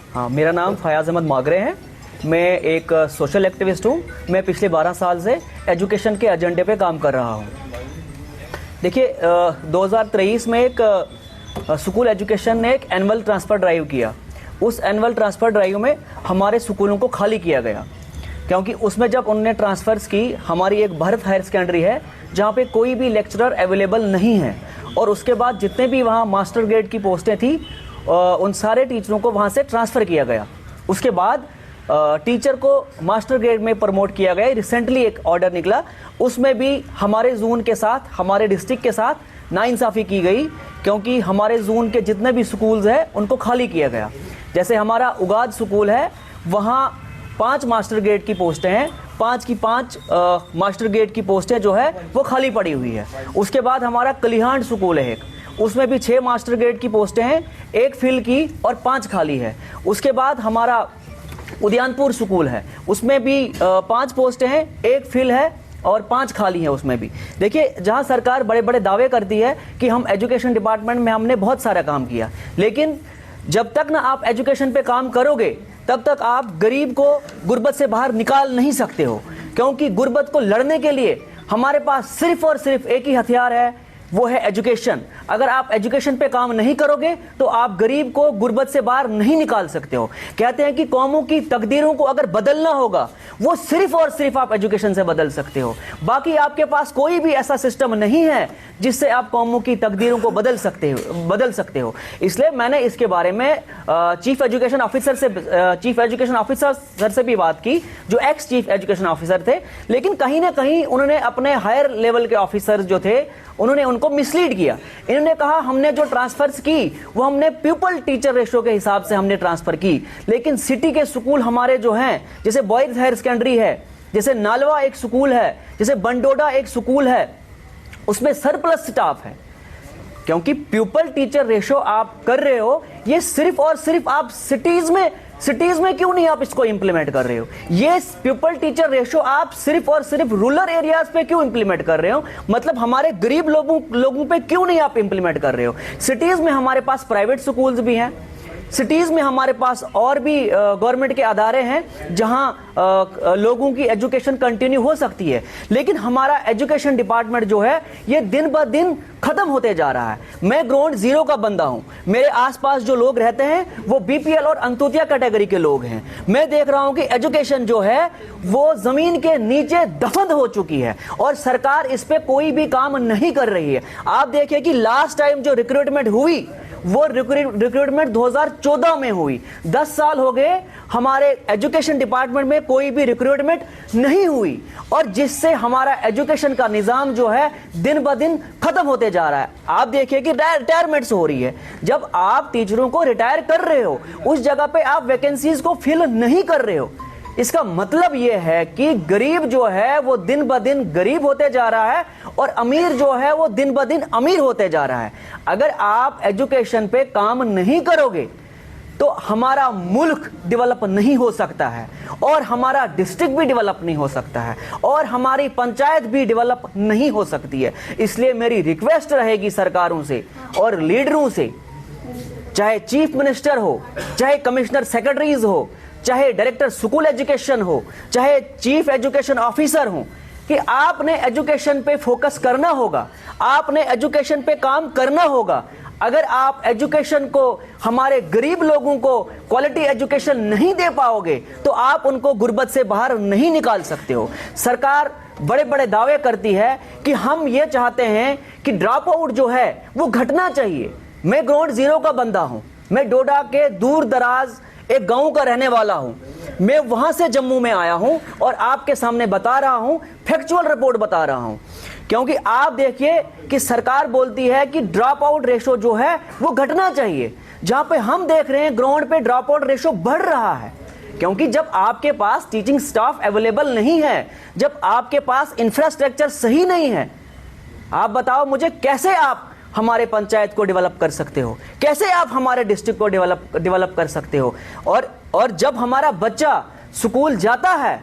हाँ, मेरा नाम फयाज अहमद मागरे है। मैं एक सोशल एक्टिविस्ट हूँ। मैं पिछले 12 साल से एजुकेशन के एजेंडे पे काम कर रहा हूँ। देखिए, 2023 में एक स्कूल एजुकेशन ने एक एनुअल ट्रांसफ़र ड्राइव किया। उस एनुअल ट्रांसफ़र ड्राइव में हमारे स्कूलों को खाली किया गया, क्योंकि उसमें जब उन्होंने ट्रांसफ़र्स की, हमारी एक भारत हायर सेकेंडरी है जहाँ पे कोई भी लेक्चरर अवेलेबल नहीं है, और उसके बाद जितने भी वहाँ मास्टर ग्रेड की पोस्टें थी उन सारे टीचरों को वहाँ से ट्रांसफ़र किया गया। उसके बाद टीचर को मास्टर ग्रेड में प्रमोट किया गया। रिसेंटली एक ऑर्डर निकला, उसमें भी हमारे जोन के साथ, हमारे डिस्ट्रिक्ट के साथ नाइंसाफ़ी की गई, क्योंकि हमारे जोन के जितने भी स्कूल्स हैं उनको खाली किया गया। जैसे हमारा उगाद स्कूल है, वहाँ 5 मास्टर ग्रेड की पोस्टें हैं, 5 की 5 मास्टर ग्रेड की पोस्टें जो है वो खाली पड़ी हुई है। उसके बाद हमारा कलिहांड स्कूल है एक, उसमें भी 6 मास्टर ग्रेड की पोस्टें हैं, 1 फिल की और 5 खाली है। उसके बाद हमारा उदयनपुर स्कूल है, उसमें भी 5 पोस्टें हैं, 1 फिल है और 5 खाली हैं उसमें भी। देखिए, जहां सरकार बड़े बड़े दावे करती है कि हम एजुकेशन डिपार्टमेंट में हमने बहुत सारा काम किया, लेकिन जब तक ना आप एजुकेशन पे काम करोगे तब तक आप गरीब को गुर्बत से बाहर निकाल नहीं सकते हो, क्योंकि गुर्बत को लड़ने के लिए हमारे पास सिर्फ और सिर्फ एक ही हथियार है, वो है एजुकेशन। अगर आप एजुकेशन पे काम नहीं करोगे तो आप गरीब को गुर्बत से बाहर नहीं निकाल सकते हो। कहते हैं कि कौमों की तकदीरों को अगर बदलना होगा, वो सिर्फ और सिर्फ आप एजुकेशन से बदल सकते हो। बाकी आपके पास कोई भी ऐसा सिस्टम नहीं है जिससे आप कौमों की तकदीरों को बदल सकते हो। इसलिए मैंने इसके बारे में चीफ एजुकेशन ऑफिसर सर से भी बात की, जो एक्स चीफ एजुकेशन ऑफिसर थे, लेकिन कहीं ना कहीं उन्होंने अपने हायर लेवल के ऑफिसर्स जो थे उन्होंने उनको मिसलीड किया। इन्होंने कहा हमने जो ट्रांसफर्स की वो हमने प्यूपल टीचर रेशो के हिसाब से हमने ट्रांसफर की, लेकिन सिटी के स्कूल हमारे जो हैं, जैसे बॉयज हायर सेकेंडरी है, जैसे नालवा एक स्कूल है, जैसे बंडोडा एक स्कूल है, उसमें सरप्लस स्टाफ है। क्योंकि प्यूपल टीचर रेशो आप कर रहे हो, ये सिर्फ और सिर्फ आप सिटीज में क्यों नहीं आप इसको इंप्लीमेंट कर रहे हो? ये प्यूपल टीचर रेशो आप सिर्फ और सिर्फ रूरल एरियाज पे क्यों इंप्लीमेंट कर रहे हो? मतलब हमारे गरीब लोगों पे क्यों नहीं आप इंप्लीमेंट कर रहे हो? सिटीज में हमारे पास प्राइवेट स्कूल्स भी हैं, सिटीज में हमारे पास और भी गवर्नमेंट के अदारे हैं जहां लोगों की एजुकेशन कंटिन्यू हो सकती है, लेकिन हमारा एजुकेशन डिपार्टमेंट जो है ये दिन ब दिन खत्म होते जा रहा है। मैं ग्राउंड जीरो का बंदा हूं, मेरे आसपास जो लोग रहते हैं वो बीपीएल और अंत्योदय कैटेगरी के लोग हैं। मैं देख रहा हूं कि एजुकेशन जो है वो जमीन के नीचे दफन हो चुकी है और सरकार इस पे कोई भी काम नहीं कर रही है। आप देखिए कि लास्ट टाइम जो रिक्रूटमेंट हुई वो रिक्रूटमेंट 2014 में हुई। 10 साल हो गए हमारे एजुकेशन डिपार्टमेंट में कोई भी रिक्रूटमेंट नहीं हुई, और जिससे हमारा एजुकेशन का निजाम जो है दिन ब दिन खत्म होते जा रहा है। आप देखिए कि रिटायरमेंट्स हो रही है। जब आप टीचरों को रिटायर कर रहे हो, उस जगह पे आप वैकेंसीज को फिल नहीं कर रहे हो। इसका मतलब यह है कि गरीब जो है वो दिन ब दिन गरीब होते जा रहा है और अमीर जो है वो दिन ब दिन अमीर होते जा रहा है। अगर आप एजुकेशन पे काम नहीं करोगे तो हमारा मुल्क डेवलप नहीं हो सकता है, और हमारा डिस्ट्रिक्ट भी डेवलप नहीं हो सकता है, और हमारी पंचायत भी डेवलप नहीं हो सकती है। इसलिए मेरी रिक्वेस्ट रहेगी सरकारों से और लीडरों से, चाहे चीफ मिनिस्टर हो, चाहे कमिश्नर सेक्रेटरीज हो, चाहे डायरेक्टर स्कूल एजुकेशन हो, चाहे चीफ एजुकेशन ऑफिसर हो, कि आपने एजुकेशन पे फोकस करना होगा, आपने एजुकेशन पे काम करना होगा। अगर आप एजुकेशन को, हमारे गरीब लोगों को क्वालिटी एजुकेशन नहीं दे पाओगे तो आप उनको गुर्बत से बाहर नहीं निकाल सकते हो। सरकार बड़े बड़े दावे करती है कि हम ये चाहते हैं कि ड्रॉप आउट जो है वो घटना चाहिए। मैं ग्राउंड जीरो का बंदा हूं, मैं डोडा के दूर दराज एक गांव का रहने वाला हूं। मैं वहां से जम्मू में आया हूं और आपके सामने बता रहा हूं, फैक्चुअल रिपोर्ट बता रहा हूं। क्योंकि आप देखिए कि सरकार बोलती है कि ड्रॉप आउट रेशो जो है वो घटना चाहिए, जहां पे हम देख रहे हैं ग्राउंड पे ड्रॉप आउट रेशो बढ़ रहा है। क्योंकि जब आपके पास टीचिंग स्टाफ अवेलेबल नहीं है, जब आपके पास इंफ्रास्ट्रक्चर सही नहीं है, आप बताओ मुझे कैसे आप हमारे पंचायत को डेवलप कर सकते हो, कैसे आप हमारे डिस्ट्रिक्ट को डेवलप कर सकते हो? और जब हमारा बच्चा स्कूल जाता है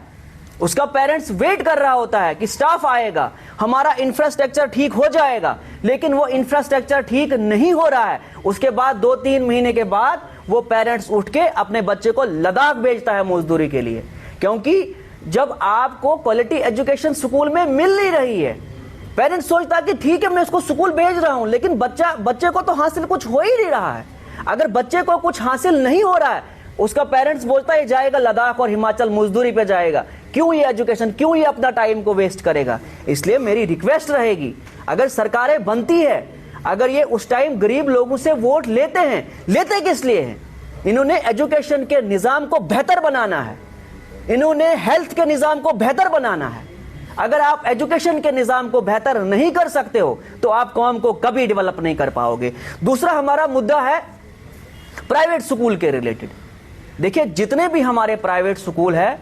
उसका पेरेंट्स वेट कर रहा होता है कि स्टाफ आएगा, हमारा इंफ्रास्ट्रक्चर ठीक हो जाएगा, लेकिन वो इंफ्रास्ट्रक्चर ठीक नहीं हो रहा है। उसके बाद 2-3 महीने के बाद वो पेरेंट्स उठ के अपने बच्चे को लद्दाख भेजता है मजदूरी के लिए, क्योंकि जब आपको क्वालिटी एजुकेशन स्कूल में मिल नहीं रही है, पेरेंट्स सोचता है कि ठीक है मैं उसको स्कूल भेज रहा हूं, लेकिन बच्चे को तो हासिल कुछ हो ही नहीं रहा है। अगर बच्चे को कुछ हासिल नहीं हो रहा है, उसका पेरेंट्स बोलता है जाएगा लद्दाख और हिमाचल मजदूरी पे जाएगा, क्यों ये एजुकेशन, क्यों ये अपना टाइम को वेस्ट करेगा। इसलिए मेरी रिक्वेस्ट रहेगी, अगर सरकारें बनती है, अगर ये उस टाइम गरीब लोगों से वोट लेते हैं, लेते किस लिए हैं? इन्होंने एजुकेशन के निजाम को बेहतर बनाना है, इन्होंने हेल्थ के निजाम को बेहतर बनाना है। अगर आप एजुकेशन के निजाम को बेहतर नहीं कर सकते हो तो आप कौम को कभी डेवलप नहीं कर पाओगे। दूसरा हमारा मुद्दा है प्राइवेट स्कूल के रिलेटेड। देखिए, जितने भी हमारे प्राइवेट स्कूल है,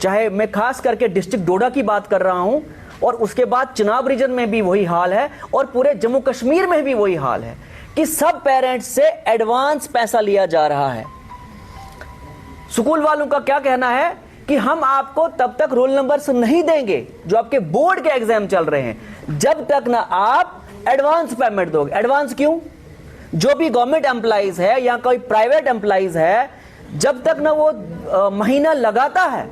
चाहे मैं खास करके डिस्ट्रिक्ट डोडा की बात कर रहा हूं, और उसके बाद चिनाब रीजन में भी वही हाल है, और पूरे जम्मू कश्मीर में भी वही हाल है कि सब पेरेंट्स से एडवांस पैसा लिया जा रहा है। स्कूल वालों का क्या कहना है कि हम आपको तब तक रोल नंबर्स नहीं देंगे जो आपके बोर्ड के एग्जाम चल रहे हैं, जब तक ना आप एडवांस पेमेंट दोगे। एडवांस क्यों? जो भी गवर्नमेंट एम्प्लॉइज है या कोई प्राइवेट एम्प्लॉइज है, जब तक ना वो महीना लगाता है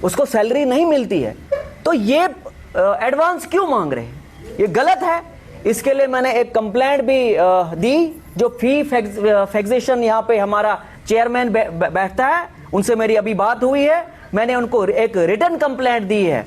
उसको सैलरी नहीं मिलती है, तो ये एडवांस क्यों मांग रहे हैं? ये गलत है। इसके लिए मैंने एक कंप्लेंट भी दी, जो फी फिक्सेशन यहाँ पे हमारा चेयरमैन बैठता है, उनसे मेरी अभी बात हुई है। मैंने उनको एक रिटन कंप्लेंट दी है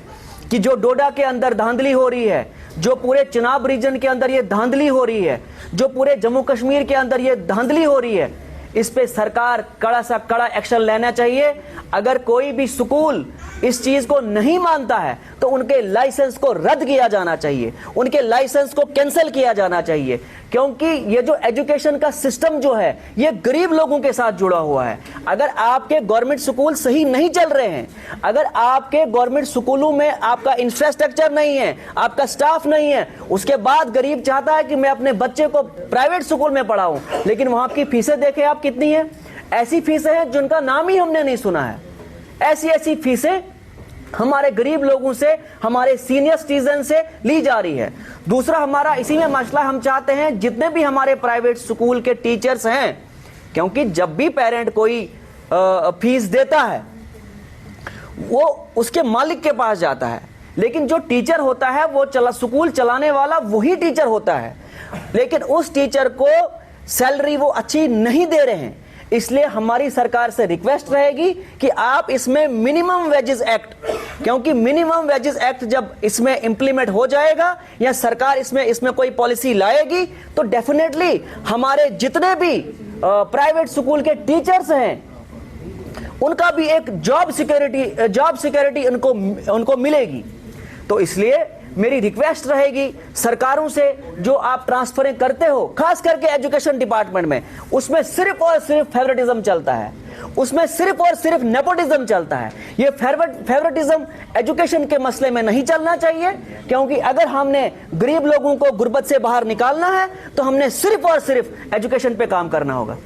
कि जो डोडा के अंदर धांधली हो रही है, जो पूरे चिनाब रीजन के अंदर ये धांधली हो रही है, जो पूरे जम्मू कश्मीर के अंदर ये धांधली हो रही है, इस पे सरकार कड़ा सा कड़ा एक्शन लेना चाहिए। अगर कोई भी स्कूल इस चीज को नहीं मानता है तो उनके लाइसेंस को रद्द किया जाना चाहिए, उनके लाइसेंस को कैंसिल किया जाना चाहिए, क्योंकि ये जो एजुकेशन का सिस्टम जो है ये गरीब लोगों के साथ जुड़ा हुआ है। अगर आपके गवर्नमेंट स्कूल सही नहीं चल रहे हैं, अगर आपके गवर्नमेंट स्कूलों में आपका इंफ्रास्ट्रक्चर नहीं है, आपका स्टाफ नहीं है, उसके बाद गरीब चाहता है कि मैं अपने बच्चे को प्राइवेट स्कूल में पढ़ाऊं, लेकिन वहां की फीसें देखें आप कितनी है। ऐसी फीसें हैं जिनका नाम ही हमने नहीं सुना है। ऐसी फीसें हमारे गरीब लोगों से, हमारे सीनियर सिटीजन से ली जा रही है। दूसरा हमारा इसी में मसला, हम चाहते हैं जितने भी हमारे प्राइवेट स्कूल के टीचर्स हैं, क्योंकि जब भी पेरेंट कोई फीस देता है वो उसके मालिक के पास जाता है, लेकिन जो टीचर होता है वो स्कूल चलाने वाला वही टीचर होता है, लेकिन उस टीचर को सैलरी वो अच्छी नहीं दे रहे हैं। इसलिए हमारी सरकार से रिक्वेस्ट रहेगी कि आप इसमें मिनिमम वेजेस एक्ट, क्योंकि मिनिमम वेजेस एक्ट जब इसमें इंप्लीमेंट हो जाएगा या सरकार इसमें कोई पॉलिसी लाएगी, तो डेफिनेटली हमारे जितने भी प्राइवेट स्कूल के टीचर्स हैं उनका भी एक जॉब सिक्योरिटी उनको मिलेगी। तो इसलिए मेरी रिक्वेस्ट रहेगी सरकारों से, जो आप ट्रांसफरें करते हो खास करके एजुकेशन डिपार्टमेंट में, उसमें सिर्फ और सिर्फ फेवरेटिज्म चलता है, उसमें सिर्फ और सिर्फ नेपोटिज्म चलता है। ये फेवरेटिज्म एजुकेशन के मसले में नहीं चलना चाहिए, क्योंकि अगर हमने गरीब लोगों को गुर्बत से बाहर निकालना है तो हमने सिर्फ और सिर्फ एजुकेशन पे काम करना होगा।